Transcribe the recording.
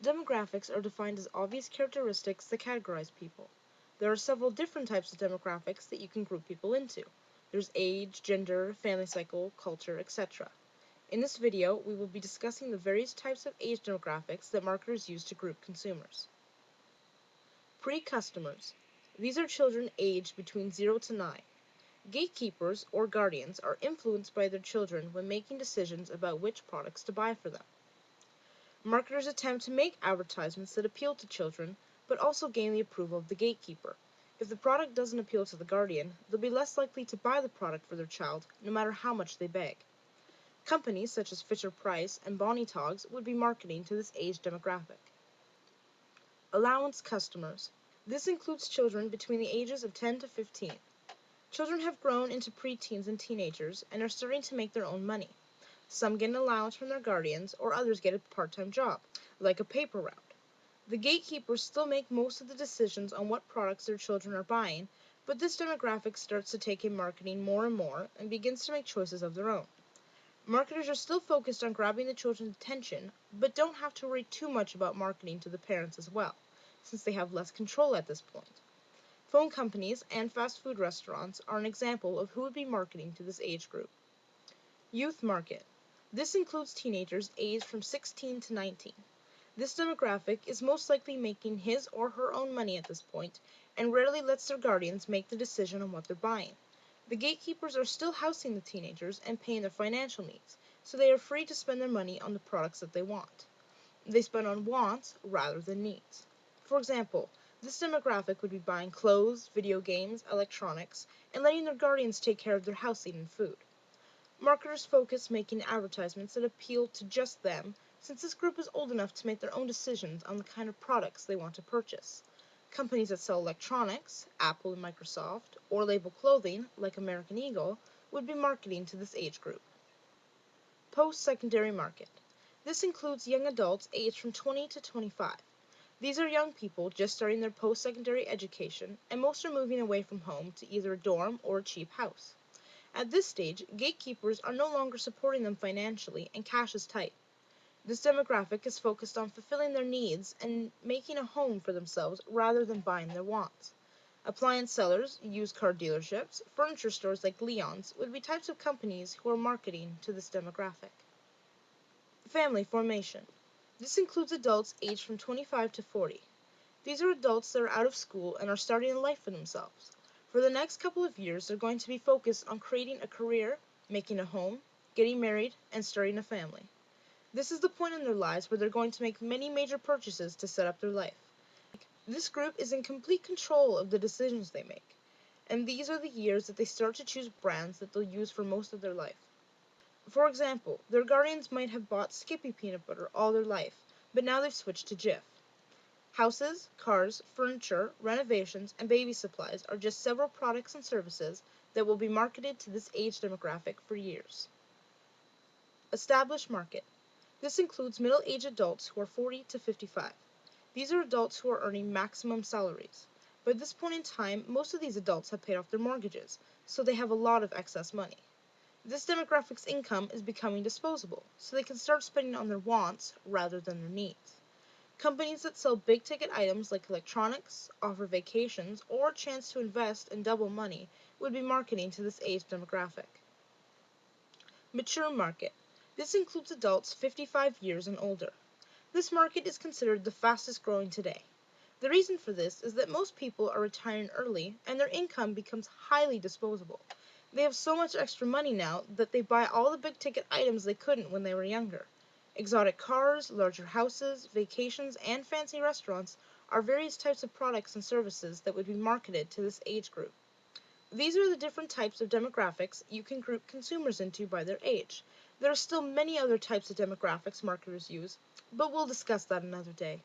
Demographics are defined as obvious characteristics that categorize people. There are several different types of demographics that you can group people into. There's age, gender, family cycle, culture, etc. In this video, we will be discussing the various types of age demographics that marketers use to group consumers. Pre-customers. These are children aged between 0 to 9. Gatekeepers, or guardians, are influenced by their children when making decisions about which products to buy for them. Marketers attempt to make advertisements that appeal to children, but also gain the approval of the gatekeeper. If the product doesn't appeal to the guardian, they'll be less likely to buy the product for their child, no matter how much they beg. Companies such as Fisher-Price and Bonnie Togs would be marketing to this age demographic. Allowance customers. This includes children between the ages of 10 to 15. Children have grown into preteens and teenagers and are starting to make their own money. Some get an allowance from their guardians, or others get a part-time job, like a paper route. The gatekeepers still make most of the decisions on what products their children are buying, but this demographic starts to take in marketing more and more and begins to make choices of their own. Marketers are still focused on grabbing the children's attention, but don't have to worry too much about marketing to the parents as well, since they have less control at this point. Phone companies and fast food restaurants are an example of who would be marketing to this age group. Youth market. This includes teenagers aged from 16 to 19. This demographic is most likely making his or her own money at this point and rarely lets their guardians make the decision on what they're buying. The gatekeepers are still housing the teenagers and paying their financial needs, so they are free to spend their money on the products that they want. They spend on wants rather than needs. For example, this demographic would be buying clothes, video games, electronics, and letting their guardians take care of their housing and food. Marketers focus making advertisements that appeal to just them, since this group is old enough to make their own decisions on the kind of products they want to purchase. Companies that sell electronics, Apple and Microsoft, or label clothing, like American Eagle, would be marketing to this age group. Post-secondary market. This includes young adults aged from 20 to 25. These are young people just starting their post-secondary education, and most are moving away from home to either a dorm or a cheap house. At this stage, gatekeepers are no longer supporting them financially and cash is tight. This demographic is focused on fulfilling their needs and making a home for themselves rather than buying their wants. Appliance sellers, used car dealerships, furniture stores like Leon's would be types of companies who are marketing to this demographic. Family formation. This includes adults aged from 25 to 40. These are adults that are out of school and are starting a life for themselves. For the next couple of years, they're going to be focused on creating a career, making a home, getting married, and starting a family. This is the point in their lives where they're going to make many major purchases to set up their life. This group is in complete control of the decisions they make, and these are the years that they start to choose brands that they'll use for most of their life. For example, their guardians might have bought Skippy peanut butter all their life, but now they've switched to Jif. Houses, cars, furniture, renovations, and baby supplies are just several products and services that will be marketed to this age demographic for years. Established market. This includes middle-aged adults who are 40 to 55. These are adults who are earning maximum salaries. By this point in time, most of these adults have paid off their mortgages, so they have a lot of excess money. This demographic's income is becoming disposable, so they can start spending on their wants rather than their needs. Companies that sell big-ticket items like electronics, offer vacations, or a chance to invest and double money would be marketing to this age demographic. Mature market. This includes adults 55 years and older. This market is considered the fastest growing today. The reason for this is that most people are retiring early and their income becomes highly disposable. They have so much extra money now that they buy all the big-ticket items they couldn't when they were younger. Exotic cars, larger houses, vacations, and fancy restaurants are various types of products and services that would be marketed to this age group. These are the different types of demographics you can group consumers into by their age. There are still many other types of demographics marketers use, but we'll discuss that another day.